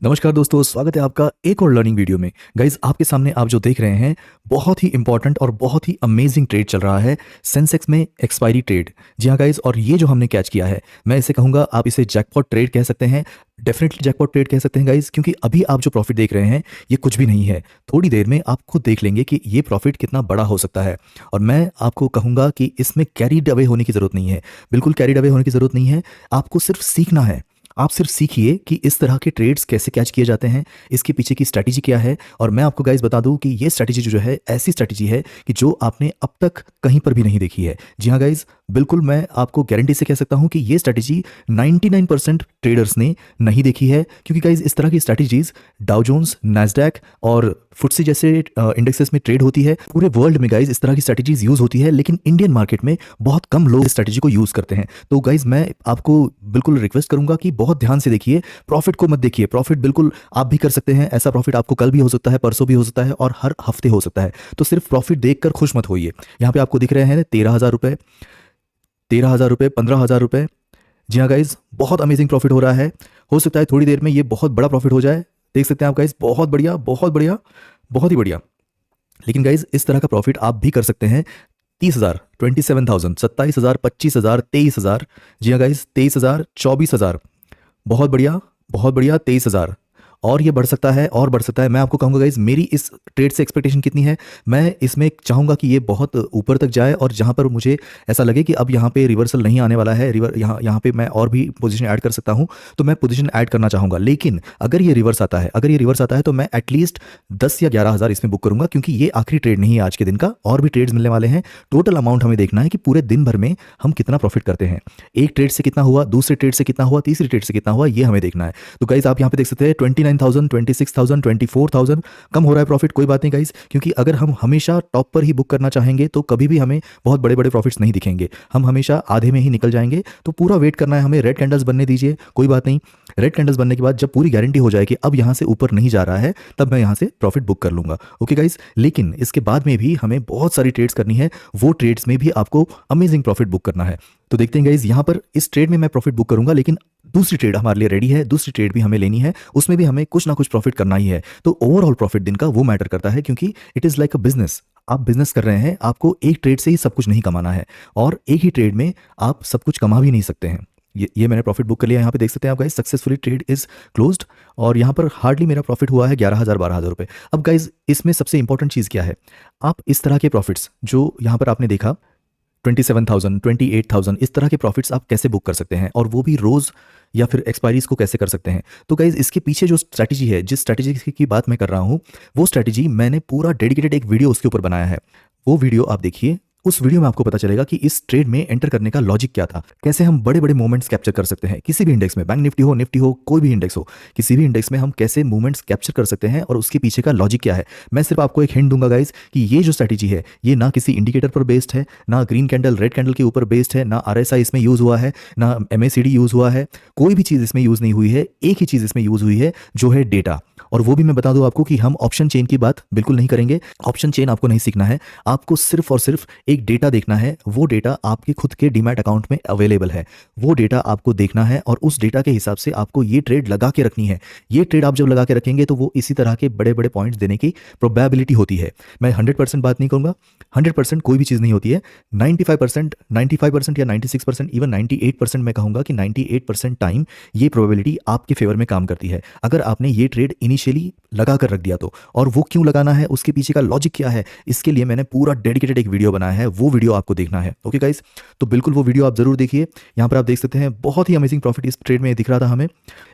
नमस्कार दोस्तों, स्वागत है आपका एक और लर्निंग वीडियो में। गाइज, आपके सामने आप जो देख रहे हैं बहुत ही इंपॉर्टेंट और बहुत ही अमेजिंग ट्रेड चल रहा है, सेंसेक्स में एक्सपायरी ट्रेड। जी हाँ गाइज, और ये जो हमने कैच किया है, मैं इसे कहूँगा, आप इसे जैकपॉट ट्रेड कह सकते हैं, डेफिनेटली जैकपॉट ट्रेड कह सकते हैं गाइज, क्योंकि अभी आप जो प्रॉफिट देख रहे हैं ये कुछ भी नहीं है। थोड़ी देर में आप खुद देख लेंगे कि ये प्रॉफिट कितना बड़ा हो सकता है। और मैं आपको कहूँगा कि इसमें कैरीड अवे होने की ज़रूरत नहीं है, बिल्कुल कैरीड अवे होने की ज़रूरत नहीं है। आपको सिर्फ सीखना है। आप सिर्फ सीखिए कि इस तरह के ट्रेड्स कैसे कैच किए जाते हैं, इसके पीछे की स्ट्रैटेजी क्या है। और मैं आपको गाइस बता दूं कि ये स्ट्रैटेजी जो है ऐसी स्ट्रैटेजी है कि जो आपने अब तक कहीं पर भी नहीं देखी है। जी हाँ गाइस, बिल्कुल मैं आपको गारंटी से कह सकता हूं कि ये स्ट्रैटेजी 99% ट्रेडर्स ने नहीं देखी है, क्योंकि गाइस इस तरह की स्ट्रैटेजीज डाउ जोन्स, नैस्डैक और फुटसी जैसे इंडेक्सेस में ट्रेड होती है। पूरे वर्ल्ड में गाइस इस तरह की स्ट्रैटेजीज यूज होती है, लेकिन इंडियन मार्केट में बहुत कम लोग इस स्ट्रैटेजी को यूज करते हैं। तो गाइस मैं आपको बिल्कुल रिक्वेस्ट करूंगा कि बहुत ध्यान से देखिए, प्रॉफिट को मत देखिए। प्रॉफिट बिल्कुल आप भी कर सकते हैं, ऐसा प्रॉफिट आपको कल भी हो सकता है, परसों भी हो सकता है और हर हफ्ते हो सकता है। तो सिर्फ प्रॉफिट देखकर खुश मत होइए। यहाँ पे आपको दिख रहे हैं 13,000 रुपए, 13,000 रुपए, 15,000 रुपए। जी हाँ गाइज, बहुत अमेजिंग प्रॉफिट हो रहा है। हो सकता है थोड़ी देर में ये बहुत बड़ा प्रॉफिट हो जाए। देख सकते हैं आप गाइज, बहुत बढ़िया, बहुत बढ़िया, बहुत ही बढ़िया। लेकिन गाइज इस तरह का प्रॉफिट आप भी कर सकते हैं। 30,000, 27,000, 27,000, 25,000, 23,000। जी हाँ गाइज, 23,000, 24,000। बहुत बढ़िया, बहुत बढ़िया, 23,000। और ये बढ़ सकता है और बढ़ सकता है। मैं आपको कहूँगा गाइज, मेरी इस ट्रेड से एक्सपेक्टेशन कितनी है, मैं इसमें चाहूँगा कि ये बहुत ऊपर तक जाए, और जहाँ पर मुझे ऐसा लगे कि अब यहाँ पे रिवर्सल नहीं आने वाला है, यहाँ पे मैं और भी पोजीशन ऐड कर सकता हूँ, तो मैं पोजीशन ऐड करना चाहूँगा। लेकिन अगर ये रिवर्स आता है, अगर ये रिवर्स आता है, तो मैं एटलीस्ट 10 या 11,000 इसमें बुक करूँगा, क्योंकि ये आखिरी ट्रेड नहीं है आज के दिन का, और भी ट्रेड्स मिलने वाले हैं। टोटल अमाउंट हमें देखना है कि पूरे दिन भर में हम कितना प्रॉफिट करते हैं। एक ट्रेड से कितना हुआ, दूसरे ट्रेड से कितना हुआ, तीसरी ट्रेड से कितना हुआ, ये हमें देखना है। तो गाइज आप यहाँ पे देख सकते हैं 29,000, 26,000, 24,000। कम हो रहा है प्रॉफिट, कोई बात नहीं गाइज, क्योंकि अगर हम हमेशा टॉप पर ही बुक करना चाहेंगे तो कभी भी हमें बहुत बड़े बड़े प्रॉफिट्स नहीं दिखेंगे, हम हमेशा आधे में ही निकल जाएंगे। तो पूरा वेट करना है हमें, रेड कैंडल्स बनने दीजिए, कोई बात नहीं। रेड कैंडल्स बनने के बाद जब पूरी गारंटी हो जाए कि अब यहाँ से ऊपर नहीं जा रहा है, तब मैं यहाँ से प्रॉफिट बुक कर लूंगा। ओके गाइज, लेकिन इसके बाद में भी हमें बहुत सारी ट्रेड्स करनी है, वो ट्रेड्स में भी आपको अमेजिंग प्रॉफिट बुक करना है। तो देखते हैं गाइज, यहाँ पर इस ट्रेड में मैं प्रॉफिट बुक करूंगा, लेकिन दूसरी ट्रेड हमारे लिए रेडी है, दूसरी ट्रेड भी हमें लेनी है, उसमें भी हमें कुछ ना कुछ प्रॉफिट करना ही है। तो ओवरऑल प्रॉफिट दिन का वो मैटर करता है, क्योंकि it is like a business. आप बिजनेस कर रहे हैं, आपको एक ट्रेड से ही सब कुछ नहीं कमाना है, और एक ही ट्रेड में आप सब कुछ कमा भी नहीं सकते हैं। ये मैंने प्रॉफिट बुक कर लिया। यहाँ पे देख सकते हैं आप guys, successfully trade is closed, और यहाँ पर हार्डली मेरा प्रॉफिट हुआ है 11,000, 12,000 रुपये। अब गाइज इसमें सबसे इंपॉर्टेंट चीज़ क्या है, आप इस तरह के प्रॉफिट्स जो यहाँ पर आपने देखा 27,000, 28,000, इस तरह के प्रॉफिट्स आप कैसे बुक कर सकते हैं, और वो भी रोज या फिर एक्सपायरीज को कैसे कर सकते हैं। तो गाइज इसके पीछे जो स्ट्रैटेजी है, जिस स्ट्रैटेजी की बात मैं कर रहा हूँ, वो स्ट्रैटेजी मैंने पूरा डेडिकेटेड एक वीडियो उसके ऊपर बनाया है। वो वीडियो आप देखिए, उस वीडियो में आपको पता चलेगा कि इस ट्रेड में एंटर करने का लॉजिक क्या था, कैसे हम बड़े बड़े मूवमेंट्स कैप्चर कर सकते हैं किसी भी इंडेक्स में, बैंक निफ्टी हो, कोई भी इंडेक्स हो, किसी भी इंडेक्स में हम कैसे मूवमेंट्स कैप्चर कर सकते हैं, और उसके पीछे का लॉजिक क्या है। मैं सिर्फ आपको एक हिंट दूंगा गाइज कि ये जो स्ट्रैटेजी है, ये ना किसी इंडिकेटर पर बेस्ड है, ना ग्रीन कैंडल रेड कैंडल के ऊपर बेस्ड है, ना RSI इसमें यूज हुआ है, ना MACD यूज हुआ है, कोई भी चीज़ इसमें यूज नहीं हुई है। एक ही चीज़ इसमें यूज हुई है, जो है डेटा। और वो भी मैं बता दूं आपको कि हम ऑप्शन चेन की बात बिल्कुल नहीं करेंगे। ऑप्शन चेन आपको नहीं सीखना है, आपको सिर्फ और सिर्फ एक डेटा देखना है। वो डेटा आपके खुद के डीमैट अकाउंट में अवेलेबल है, वो डेटा आपको देखना है, और उस डेटा के हिसाब से आपको ये ट्रेड लगा के रखनी है। ये ट्रेड आप जब लगा के रखेंगे तो वो इसी तरह के बड़े बड़े पॉइंट्स देने की प्रोबेबिलिटी होती है। मैं 100% बात नहीं करूंगा, 100% कोई भी चीज़ नहीं होती है। 95%, 95% या 96%, इवन 98% मैं कहूँगा कि 98% टाइम ये प्रोबेबिलिटी आपके फेवर में काम करती है, अगर आपने ये ट्रेड इनिशियली लगा कर रख दिया तो। और वो क्यों लगाना है, उसके पीछे का लॉजिक क्या है, इसके लिए मैंने पूरा डेडिकेटेड एक वीडियो बनाया है, वो वीडियो आपको देखना है। ओके गाइस, तो बिल्कुल वो वीडियो आप जरूर देखिए। यहाँ पर आप देख सकते हैं बहुत ही अमेजिंग प्रॉफिट इस ट्रेड में दिख रहा था हमें।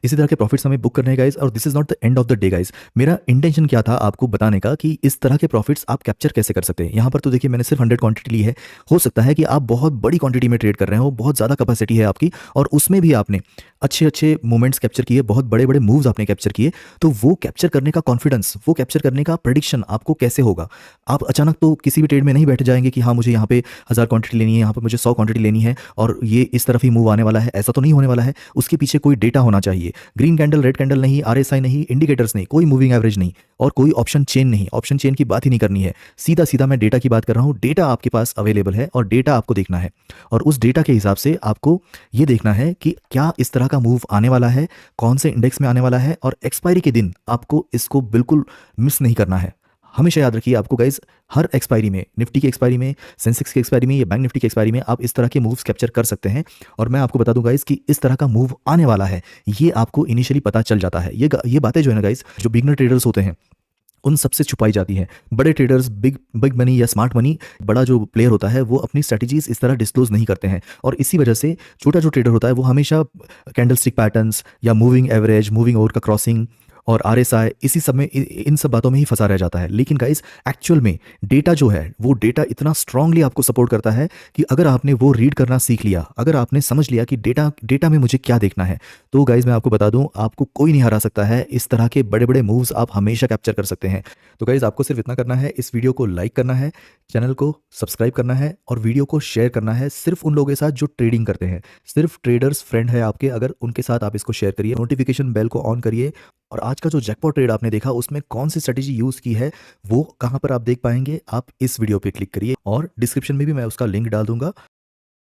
इसी तरह के प्रॉफिट्स हमें बुक करने हैं गाइस, और this is not the end of the day guys. मेरा इंटेंशन क्या था आपको बताने का कि इस तरह के प्रॉफिट्स आप कैप्चर कैसे कर सकते हैं। यहाँ पर तो देखिए मैंने सिर्फ 100 क्वांटिटी ली है, हो सकता है कि आप बहुत बड़ी क्वांटिटी में ट्रेड कर रहे हो, बहुत ज़्यादा कैपेसिटी है आपकी, और उसमें भी आपने अच्छे अच्छे मूवमेंट्स कैप्चर किए, बहुत बड़े बड़े मूव्स आपने कैप्चर किए। तो वो कैप्चर करने का कॉन्फिडेंस, वो कैप्चर करने का प्रेडिक्शन आपको कैसे होगा। आप अचानक तो किसी भी ट्रेड में नहीं बैठ जाएंगे कि हाँ मुझे यहाँ पे 1000 क्वांटिटी लेनी है, यहाँ पे मुझे 100 क्वांटिटी लेनी है और ये इस तरफ ही मूव आने वाला है, ऐसा तो नहीं होने वाला है। उसके पीछे कोई डेटा होना चाहिए। ग्रीन कैंडल, रेड कैंडल नहीं, आरएसआई नहीं, इंडिकेटर्स नहीं, कोई मूविंग एवरेज नहीं और कोई ऑप्शन चेन नहीं। ऑप्शन चेन की बात ही नहीं करनी है, सीधा सीधा मैं डेटा की बात कर रहा हूँ। डेटा आपके पास अवेलेबल है और डेटा आपको देखना है और उस डेटा के हिसाब से आपको ये देखना है कि क्या इस तरह का मूव आने वाला है, कौन से इंडेक्स में आने वाला है और एक्सपायरी के दिन आपको इसको बिल्कुल मिस नहीं करना है। हमेशा याद रखिए आपको गाइज, हर एक्सपायरी में, निफ्टी की एक्सपायरी में, सेंसेक्स की एक्सपायरी में या बैंक निफ्टी की एक्सपायरी में आप इस तरह के मूव्स कैप्चर कर सकते हैं। और मैं आपको बता दूं गाइज कि इस तरह का मूव आने वाला है, ये आपको इनिशियली पता चल जाता है। ये बातें जो है ना गाइज, जो बिगनर ट्रेडर्स होते हैं उन सबसे छुपाई जाती हैं। बड़े ट्रेडर्स, बिग बिग मनी या स्मार्ट मनी, बड़ा जो प्लेयर होता है वो अपनी स्ट्रैटेजीज इस तरह डिस्क्लोज नहीं करते हैं और इसी वजह से छोटा जो ट्रेडर होता है वो हमेशा कैंडलस्टिक पैटर्न्स या मूविंग एवरेज, मूविंग ओवर का क्रॉसिंग और आरएसआई, इसी सब में इन सब बातों में ही फंसा रह जाता है। लेकिन गाइस एक्चुअल में डेटा जो है वो डेटा इतना स्ट्रांगली आपको सपोर्ट करता है कि अगर आपने वो रीड करना सीख लिया, अगर आपने समझ लिया कि डेटा में मुझे क्या देखना है, तो गाइस मैं आपको बता दूं आपको कोई नहीं हरा सकता है। इस तरह के बड़े बड़े मूव्स आप हमेशा कैप्चर कर सकते हैं। तो गाइस आपको सिर्फ इतना करना है, इस वीडियो को लाइक करना है, चैनल को सब्सक्राइब करना है और वीडियो को शेयर करना है सिर्फ उन लोगों के साथ जो ट्रेडिंग करते हैं। सिर्फ ट्रेडर्स फ्रेंड है आपके, अगर उनके साथ आप इसको शेयर करिए, नोटिफिकेशन बेल को ऑन करिए। और आज का जो जैकपॉट ट्रेड आपने देखा उसमें कौन सी स्ट्रेटेजी यूज की है वो कहां पर आप देख पाएंगे, आप इस वीडियो पे क्लिक करिए और डिस्क्रिप्शन में भी मैं उसका लिंक डाल दूंगा।